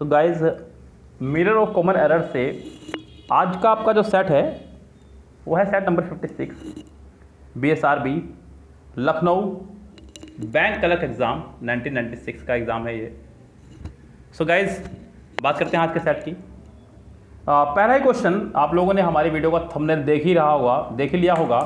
So guys mirror of common error से आज का आपका जो सेट है वो है set number 56 BSRB Lucknow bank clerk exam 1996 का एग्ज़ाम है ये। सो गाइज बात करते हैं आज के सेट की। पहला ही क्वेश्चन आप लोगों ने हमारी वीडियो का थंबनेल देख ही लिया होगा।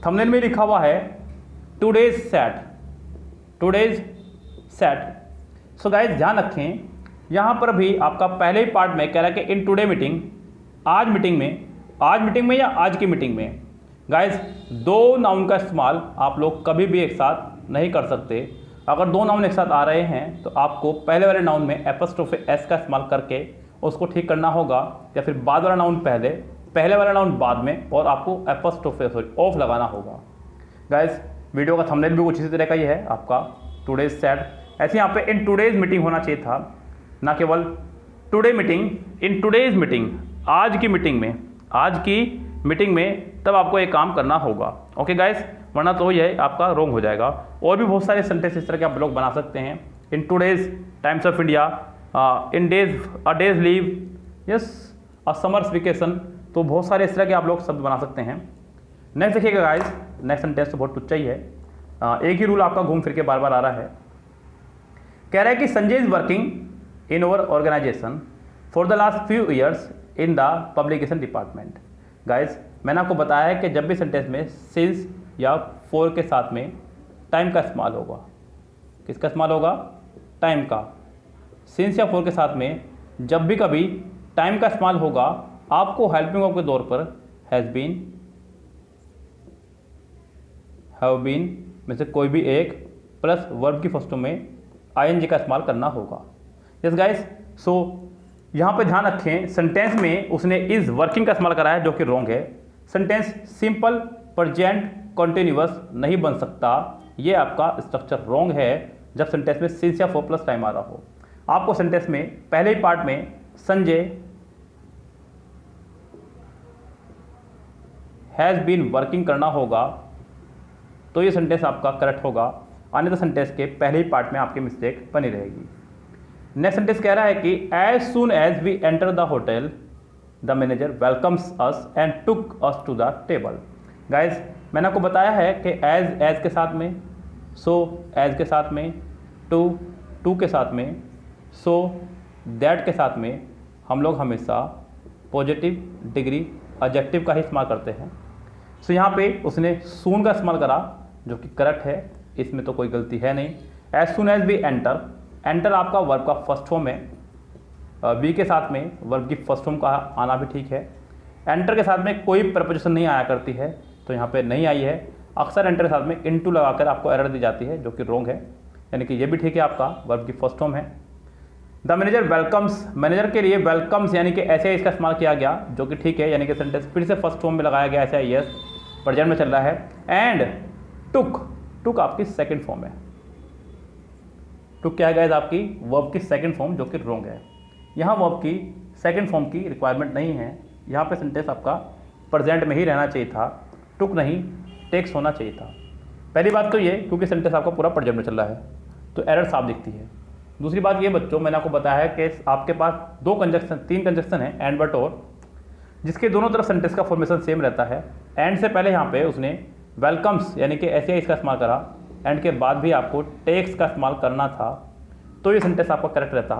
थंबनेल में लिखा हुआ है टुडेज सेट। सो गाइज ध्यान रखें, यहाँ पर भी आपका पहले ही पार्ट में कह रहा है कि इन टुडे मीटिंग, आज मीटिंग में या आज की मीटिंग में। गाइज दो नाउन का इस्तेमाल आप लोग कभी भी एक साथ नहीं कर सकते। अगर दो नाउन एक साथ आ रहे हैं तो आपको पहले वाले नाउन में एपोस्ट्रोफे एस का इस्तेमाल करके उसको ठीक करना होगा, या फिर बाद वाला नाउन पहले वाला नाउन बाद में, और आपको एपोस्ट्रोफे ऑफ लगाना होगा। गाइज वीडियो का थंबनेल भी कुछ इसी तरह का ही है आपका, टुडेज सेट। ऐसे यहाँ पे इन टुडेज मीटिंग होना चाहिए था, ना केवल today meeting, in today's meeting, आज की मीटिंग में तब आपको एक काम करना होगा। ओके गाइस, वरना तो यह आपका रॉन्ग हो जाएगा। और भी बहुत सारे सेंटेंस इस तरह के आप लोग बना सकते हैं। In today's times of India, in days, a days leave, yes, a summers vacation. तो बहुत सारे इस तरह के आप लोग शब्द बना सकते हैं। नेक्स्ट देखिएगा गाइस, नेक्स्ट सेंटेंस तो बहुत टुच्चा ही है। एक ही रूल आपका घूम फिर के बार बार आ रहा है। कह रहा है कि Sanjay is working in our organization for the last few years in the publication department। Guys मैंने आपको बताया है कि जब भी सेंटेंस में सिंस या फॉर के साथ में टाइम का इस्तेमाल होगा, किसका इस्तेमाल होगा? टाइम का। सिंस या फॉर के साथ में जब भी कभी टाइम का इस्तेमाल होगा, आपको हेल्पिंग वर्ब के तौर पर हैज़ बीन, हैव बीन में से कोई भी एक प्लस वर्ब की फर्स्ट में ING का इस्तेमाल करना होगा। यस गाइस, सो यहाँ पे ध्यान रखें, सेंटेंस में उसने इज वर्किंग का इस्तेमाल करा है जो कि रॉन्ग है। सेंटेंस सिंपल प्रेजेंट कंटिन्यूअस नहीं बन सकता, ये आपका स्ट्रक्चर रॉन्ग है जब सेंटेंस में सिंस या फॉर प्लस टाइम आ रहा हो। आपको सेंटेंस में पहले ही पार्ट में संजय हैज़ बीन वर्किंग करना होगा, तो ये सेंटेंस आपका करेक्ट होगा। अन्यथा सेंटेंस के पहले ही पार्ट में आपकी मिस्टेक बनी रहेगी। नेक्स्ट सेंटेंस कह रहा है कि as soon as we enter the hotel the manager welcomes us and took us to the table. Guys मैंने आपको बताया है कि एज के साथ में, सो एज के साथ में, टू के साथ में, सो दैट के साथ में हम लोग हमेशा पॉजिटिव डिग्री एडजेक्टिव का ही इस्तेमाल करते हैं। सो यहाँ पे उसने सून का इस्तेमाल करा जो कि करेक्ट है, इसमें तो कोई गलती है नहीं। As soon as we enter आपका वर्ब का फर्स्ट फॉर्म है। बी के साथ में वर्ब की फर्स्ट फॉर्म का आना भी ठीक है। एंटर के साथ में कोई प्रपोजिशन नहीं आया करती है, तो यहाँ पे नहीं आई है। अक्सर एंटर के साथ में इनटू लगाकर आपको एरर दी जाती है जो कि रॉन्ग है, यानी कि ये भी ठीक है, आपका वर्ब की फर्स्ट फॉर्म है। द मैनेजर वेलकम्स, मैनेजर के लिए वेलकम्स यानी कि ऐसे इसका इस्तेमाल किया गया जो कि ठीक है, यानी कि सेंटेंस फिर से फर्स्ट फॉर्म में लगाया गया, ऐसा यस प्रेजेंट में चल रहा है। एंड टुक आपकी सेकेंड फॉर्म है। टुक क्या है गाइस? आपकी वर्ब की सेकंड फॉर्म, जो कि रॉन्ग है। यहाँ वर्ब की सेकंड फॉर्म की रिक्वायरमेंट नहीं है। यहाँ पे सेंटेंस आपका प्रेजेंट में ही रहना चाहिए था, टुक नहीं टेक्स होना चाहिए था। पहली बात तो ये, क्योंकि सेंटेंस आपका पूरा प्रेजेंट में चल रहा है तो एरर साफ दिखती है। दूसरी बात ये बच्चों, मैंने आपको बताया है कि आपके पास तीन कंजक्शन है, एंड, बट, और, जिसके दोनों तरफ सेंटेंस का फॉर्मेशन सेम रहता है। एंड से पहले यहाँ पे उसने वेलकम्स यानी कि ऐसे इसका इस्तेमाल करा, एंड के बाद भी आपको टेक्स का इस्तेमाल करना था, तो ये सेंटेंस आपका करेक्ट रहता।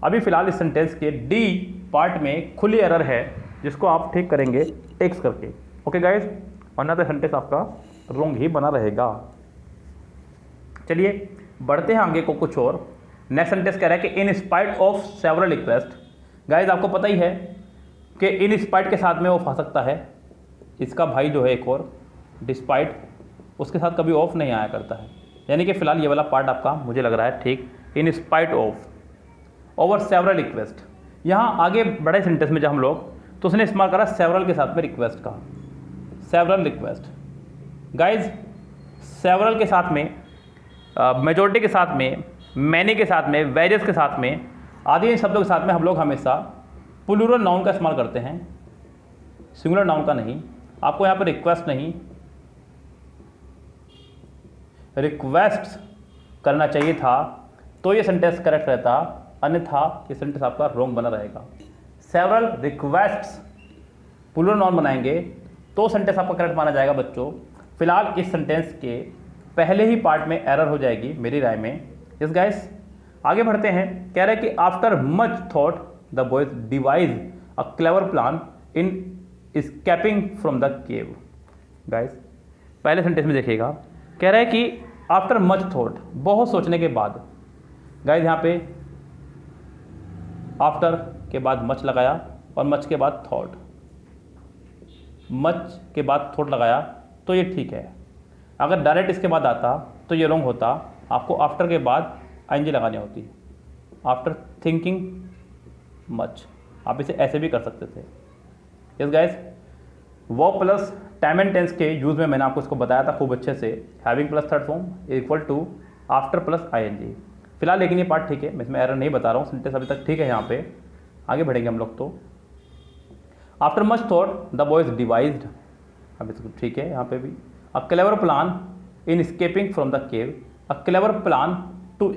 अभी फिलहाल इस सेंटेंस के डी पार्ट में खुली एरर है, जिसको आप ठीक करेंगे टेक्स करके। ओके गाइज, वरना तो सेंटेंस आपका रॉन्ग ही बना रहेगा। चलिए बढ़ते हैं आगे को कुछ और। नेक्स्ट सेंटेंस कह रहा है कि in spite of several request. Guys आपको पता ही है कि इन स्पाइट के साथ में ऑफ आ सकता है, इसका भाई जो है एक और डिस्पाइट, उसके साथ कभी ऑफ नहीं आया करता है। यानी कि फिलहाल ये वाला पार्ट आपका मुझे लग रहा है ठीक। In spite of over several request, यहाँ आगे बड़े सेंटेंस में जब हम लोग, तो उसने इस्तेमाल करा सेवरल के साथ में रिक्वेस्ट का, सेवरल रिक्वेस्ट। गाइज सेवरल के साथ में, मेजॉरिटी के साथ में, मैनी के साथ में, वेरियस के साथ में, आदि इन शब्दों के साथ में हम लोग हमेशा प्लूरल नाउन का इस्तेमाल करते हैं, सिंगुलर नाउन का नहीं। आपको यहाँ पर रिक्वेस्ट नहीं, रिक्वेस्ट करना चाहिए था, तो ये सेंटेंस करेक्ट रहता। अन्यथा ये सेंटेंस आपका रॉन्ग बना रहेगा। सेवरल रिक्वेस्ट्स प्लूरल नाउन बनाएंगे तो सेंटेंस आपका करेक्ट माना जाएगा बच्चों। फिलहाल इस सेंटेंस के पहले ही पार्ट में एरर हो जाएगी मेरी राय में। यस गाइस, आगे बढ़ते हैं। कह रहे हैं कि after much thought the boys devise a clever plan in escaping from the cave. Guys पहले सेंटेंस में देखिएगा, कह रहा है कि आफ्टर मच थॉट, बहुत सोचने के बाद। गाइस यहाँ पे आफ्टर के बाद मच लगाया और मच के बाद थॉट, मच के बाद थॉट लगाया तो ये ठीक है। अगर डायरेक्ट इसके बाद आता तो ये रॉन्ग होता, आपको आफ्टर के बाद आईएनजी लगानी होती। आफ्टर थिंकिंग मच, आप इसे ऐसे भी कर सकते थे। Yes guys, verb plus time and tense के यूज़ में मैंने आपको इसको बताया था खूब अच्छे से। Having plus third form equal to after plus ING. फिलहाल लेकिन ये पार्ट ठीक है, मैं इसमें एरर नहीं बता रहा हूँ, सेंटेंस अभी तक ठीक है। यहाँ पे आगे बढ़ेंगे हम लोग। तो after much thought the boys devised, अब इसको ठीक है यहाँ पे भी। A clever plan in escaping from the cave, a clever plan to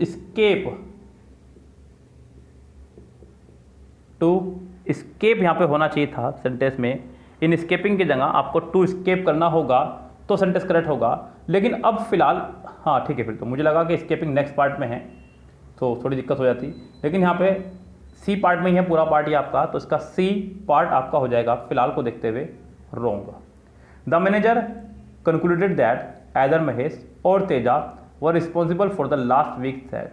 escape यहाँ पे होना चाहिए था सेंटेंस में। इन एस्केपिंग की जगह आपको टू एस्केप करना होगा तो सेंटेंस करेक्ट होगा। लेकिन अब फिलहाल हाँ ठीक है, फिर तो मुझे लगा कि एस्केपिंग नेक्स्ट पार्ट में है तो थोड़ी दिक्कत हो जाती, लेकिन यहाँ पे सी पार्ट में ही है पूरा पार्ट ही आपका, तो इसका सी पार्ट आपका हो जाएगा फिलहाल को देखते हुए wrong. The manager concluded that either Mahesh or Teja were responsible for the last week sad.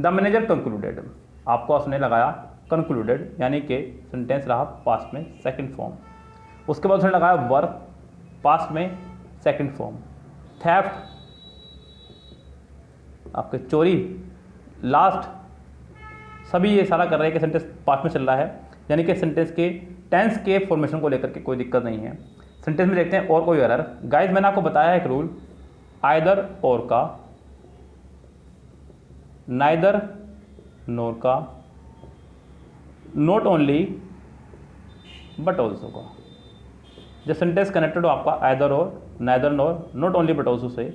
The manager concluded, आपको उसने लगाया कंक्लूडेड, यानी कि सेंटेंस रहा पास्ट में सेकंड फॉर्म। उसके बाद उसने लगाया वर, पास्ट में सेकंड फॉर्म। थेफ्ट आपके चोरी, लास्ट, सभी ये सारा कर रहे हैं कि सेंटेंस पास्ट में चल रहा है, यानी कि सेंटेंस के टेंस के फॉर्मेशन को लेकर के कोई दिक्कत नहीं है। सेंटेंस में देखते हैं और कोई एरर। गाइस मैंने आपको बताया एक रूल, आइदर और का, नाइदर नोर का, नॉट ओनली बट ऑल्सो का। जब सेंटेंस कनेक्टेड हो आपका either or, neither nor, not only but also से,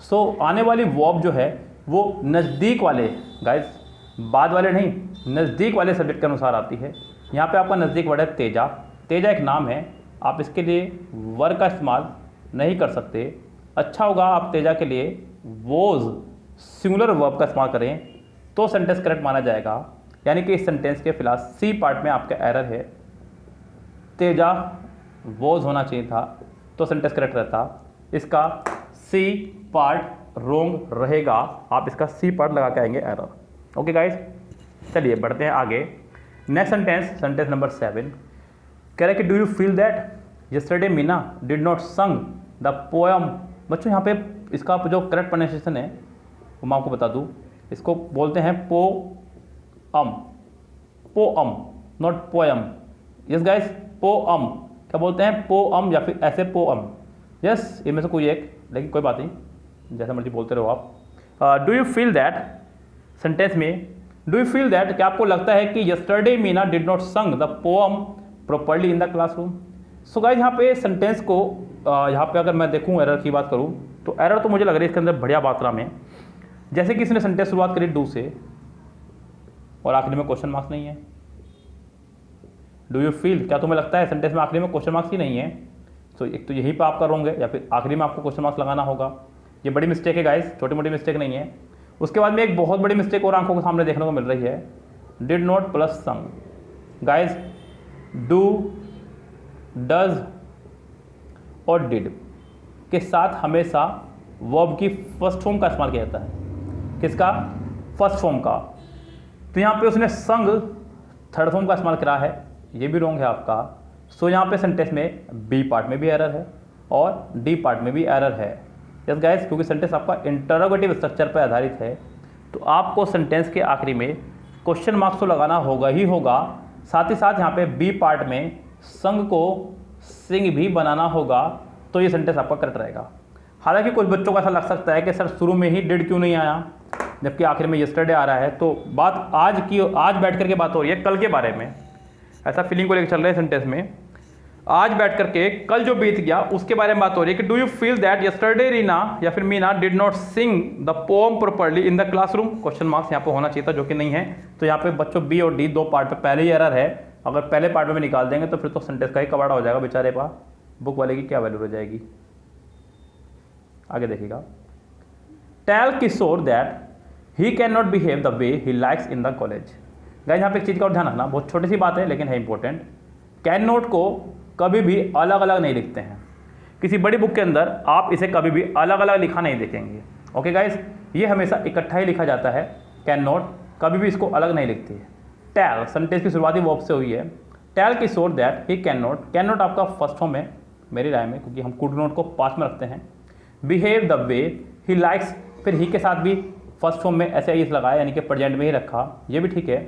सो आने वाली वर्ब जो है वो नज़दीक वाले, गाइस बाद वाले नहीं, नज़दीक वाले सब्जेक्ट के अनुसार आती है। यहाँ पे आपका नज़दीक वर्ड है तेजा। तेजा एक नाम है, आप इसके लिए वर का इस्तेमाल नहीं कर सकते। अच्छा होगा आप तेजा के लिए वोज सिंगुलर वर्ब का इस्तेमाल करें तो सेंटेंस करेक्ट माना जाएगा। यानी कि इस सेंटेंस के फिलहाल सी पार्ट में आपका एरर है, तेजा वोज होना चाहिए था तो सेंटेंस करेक्ट रहता। इसका सी पार्ट रोंग रहेगा, आप इसका सी पार्ट लगा के आएंगे एरर। ओके गाइस, चलिए बढ़ते हैं आगे। नेक्स्ट सेंटेंस, सेंटेंस नंबर 7, कह रहे कि do you feel that yesterday Meena did not संग द पोएम। बच्चों यहाँ पे इसका जो करेक्ट प्रोनाउंसिएशन है वो मैं आपको बता दूँ, इसको बोलते हैं poem, poem not poem. Yes guys, poem क्या बोलते हैं, पोअम या फिर ऐसे पोअम। यस, इनमें से कोई एक, लेकिन कोई बात नहीं, जैसा मर्जी बोलते रहो आप। Do you feel that, sentence में डू यू फील दैट, क्या आपको लगता है कि यस्टरडे मीना डिड नॉट संग the poem properly in the classroom. So guys यहाँ पे सेंटेंस को यहाँ पे अगर मैं देखूँ एरर की बात करूँ तो एरर तो मुझे लग रही है इसके अंदर बढ़िया मात्रा में। जैसे कि इसने सेंटेंस शुरुआत करी डू से और आखिरी में क्वेश्चन मार्क्स नहीं है। डू यू फील, क्या तुम्हें लगता है, सेंटेंस में आखिरी में क्वेश्चन मार्क्स ही नहीं है। तो एक तो यहीं पर आपका रॉन्ग है या फिर आखिरी में आपको क्वेश्चन मार्क्स लगाना होगा। ये बड़ी मिस्टेक है गाइस, छोटी मोटी मिस्टेक नहीं है। उसके बाद में एक बहुत बड़ी मिस्टेक और आंखों के सामने देखने को मिल रही है, डिड नॉट प्लस संग। गाइस डू, डज और डिड के साथ हमेशा वर्ब की फर्स्ट फॉर्म का इस्तेमाल किया जाता है। किसका, फर्स्ट फॉर्म का। तो यहाँ पे उसने संग थर्ड फॉर्म का इस्तेमाल करा है, ये भी रॉन्ग है आपका। सो यहाँ पे सेंटेंस में बी पार्ट में भी एरर है और डी पार्ट में भी एरर है। यस गाइस, क्योंकि सेंटेंस आपका इंटरोगेटिव स्ट्रक्चर पर आधारित है तो आपको सेंटेंस के आखिरी में क्वेश्चन मार्क्स तो लगाना होगा ही होगा, साथ ही साथ यहाँ पे बी पार्ट में संग को सिंग भी बनाना होगा तो ये सेंटेंस आपका करेक्ट रहेगा। हालांकि कुछ बच्चों को ऐसा लग सकता है कि सर शुरू में ही डिड क्यों नहीं आया जबकि आखिर में यस्टरडे आ रहा है। तो बात आज बैठ करके बात हो रही है कल के बारे में, ऐसा फीलिंग को लेकर चल रहे हैं सेंटेंस में। आज बैठ करके कल जो बीत गया उसके बारे में बात हो रही है कि do you feel that yesterday Reena या फिर Meena did not sing the poem properly in the classroom, question marks यहाँ पे होना चाहिए था जो कि नहीं है। तो यहाँ पे बच्चों बी और डी दो पार्ट पे पहले ही एरर है, अगर पहले पार्ट में निकाल देंगे तो फिर तो सेंटेंस का ही कबाड़ा हो जाएगा बेचारे का, बुक वाले की क्या वैल्यू रह जाएगी। आगे देखिएगा, tell Kishore that he can not behave the way he likes in the college. Guys यहाँ पे एक चीज़ का और ध्यान रखना, बहुत छोटी सी बात है लेकिन है इंपॉर्टेंट। कैन नॉट को कभी भी अलग अलग नहीं लिखते हैं, किसी बड़ी बुक के अंदर आप इसे कभी भी अलग अलग लिखा नहीं देखेंगे। ओके गाइस, ये हमेशा इकट्ठा ही लिखा जाता है। कैन नॉट कभी भी इसको अलग नहीं लिखती है। टेल सेंटेंस की शुरुआती वर्ब से हुई है। Tell Kishore that he can not आपका फर्स्ट फॉर्म है मेरी राय में, क्योंकि हम कुड नॉट को पास में रखते हैं। Behave the way he likes, फिर ही के साथ भी फर्स्ट फॉर्म में ऐसे ही लगाया, यानी कि प्रेजेंट में ही रखा, ये भी ठीक है,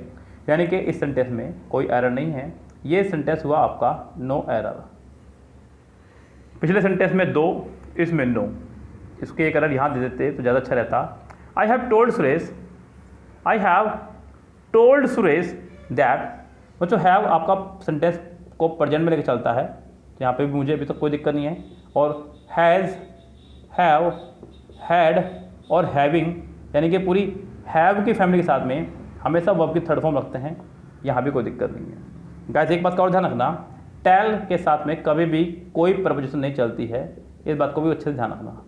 यानी कि इस सेंटेंस में कोई एरर नहीं है। ये सेंटेंस हुआ आपका नो एरर। पिछले सेंटेंस में दो, इसमें नो, इसके एक एरर यहाँ दे देते तो ज़्यादा अच्छा रहता। I have told Suresh that, बच्चों हैव आपका सेंटेंस को प्रेजेंट में लेकर चलता है, तो यहाँ पे भी मुझे अभी तक कोई दिक्कत नहीं है। और हैज़, हैव, हैड और हैविंग, यानी कि पूरी हैव की फैमिली के साथ में हमेशा वर्ब की थर्ड फॉर्म रखते हैं, यहाँ भी कोई दिक्कत नहीं है। गाइस एक बात का और ध्यान रखना, टेल के साथ में कभी भी कोई प्रपोजिशन नहीं चलती है, इस बात को भी अच्छे से ध्यान रखना।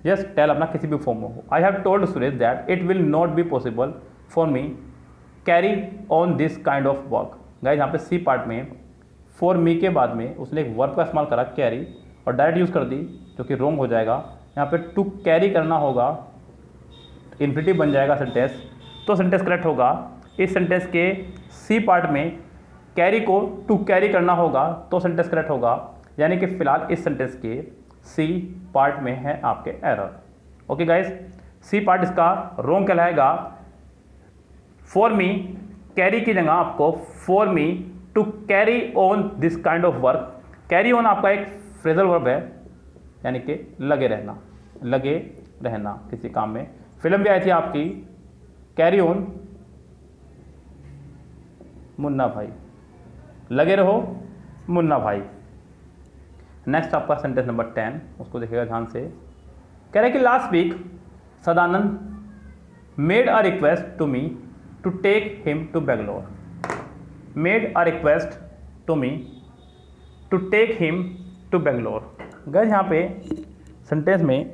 यस, टेल अपना किसी भी फॉर्म में हो। I have told Suresh that it will not be possible for me carry on this kind of work. Guys यहाँ पे सी पार्ट में फॉर मी के बाद में उसने एक वर्ब का इस्तेमाल करा कैरी, और डायरेक्ट यूज़ कर दी, जो कि रॉन्ग हो जाएगा। यहाँ पे टू कैरी करना होगा, इन्फिनिटिव बन जाएगा सेंटेंस, तो सेंटेंस करेक्ट होगा। इस सेंटेंस के सी पार्ट में कैरी को टू कैरी करना होगा, तो सेंटेंस करेक्ट होगा। यानी कि फिलहाल इस सेंटेंस के सी पार्ट में है आपके error. Okay guys, C part इसका रॉन्ग कहलाएगा। फॉर मी कैरी की जगह आपको for me to carry on this kind of work. Carry on आपका एक फ्रेजल वर्ब है, यानी कि लगे रहना किसी काम में। फिल्म भी आई थी आपकी कैरी ऑन मुन्ना भाई, लगे रहो मुन्ना भाई। नेक्स्ट आपका सेंटेंस नंबर 10, उसको देखिएगा ध्यान से। कह रहे कि last week Sadanand made a request to me to take him to Bangalore. Made a request to me to take him to Bangalore. Guys यहाँ पे सेंटेंस में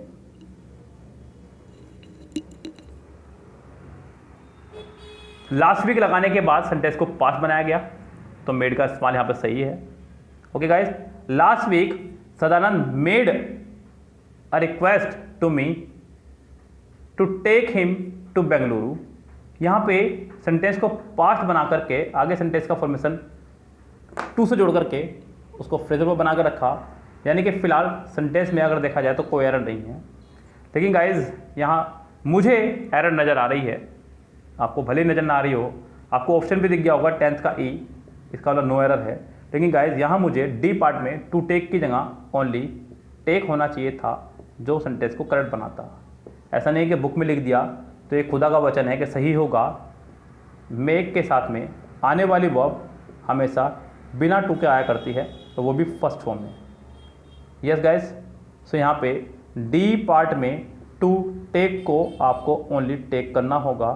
लास्ट वीक लगाने के बाद सेंटेंस को पास्ट बनाया गया, तो मेड का इस्तेमाल यहाँ पे सही है। Okay guys, last week Sadanand made a request to me to take him to Bengaluru. यहाँ पे सेंटेंस को पास्ट बना करके आगे सेंटेंस का फॉर्मेशन टू से जोड़ करके उसको फ्रेजल में बना कर रखा, यानी कि फिलहाल सेंटेंस में अगर देखा जाए तो कोई एरर नहीं है। लेकिन गाइज यहाँ मुझे एरर नज़र आ रही है, आपको भले नज़र ना आ रही हो, आपको ऑप्शन भी दिख गया होगा 10th का ई, इसका वाला नो एरर है। लेकिन गाइज यहाँ मुझे डी पार्ट में टू टेक की जगह ओनली टेक होना चाहिए था, जो सेंटेंस को करेक्ट बनाता। ऐसा नहीं कि बुक में लिख दिया, तो ये खुदा का वचन है कि सही होगा। मेक के साथ में आने वाली वर्ब हमेशा बिना टू के आया करती है, तो वो भी फर्स्ट फॉर्म में। यस गाइज, सो यहाँ पे डी पार्ट में टू टेक को आपको ओनली टेक करना होगा,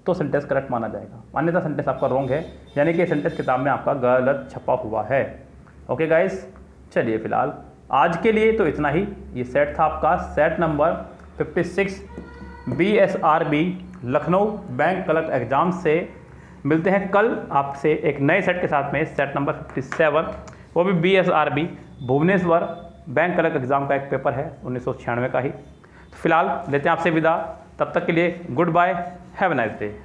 तो सेंटेंस करेक्ट माना जाएगा। अन्यथा सेंटेंस आपका रॉन्ग है, यानी कि सेंटेंस किताब में आपका गलत छपा हुआ है। ओके गाइस, चलिए फिलहाल आज के लिए तो इतना ही। ये सेट था आपका set number 56 BSRB Lucknow bank clerk exam से। मिलते हैं कल आपसे एक नए सेट के साथ में, सेट नंबर 57, वो भी BSRB Bhubaneswar bank clerk exam का एक पेपर है 1996 का ही। तो फिलहाल लेते हैं आपसे विदा, तब तक के लिए good bye, have a nice day.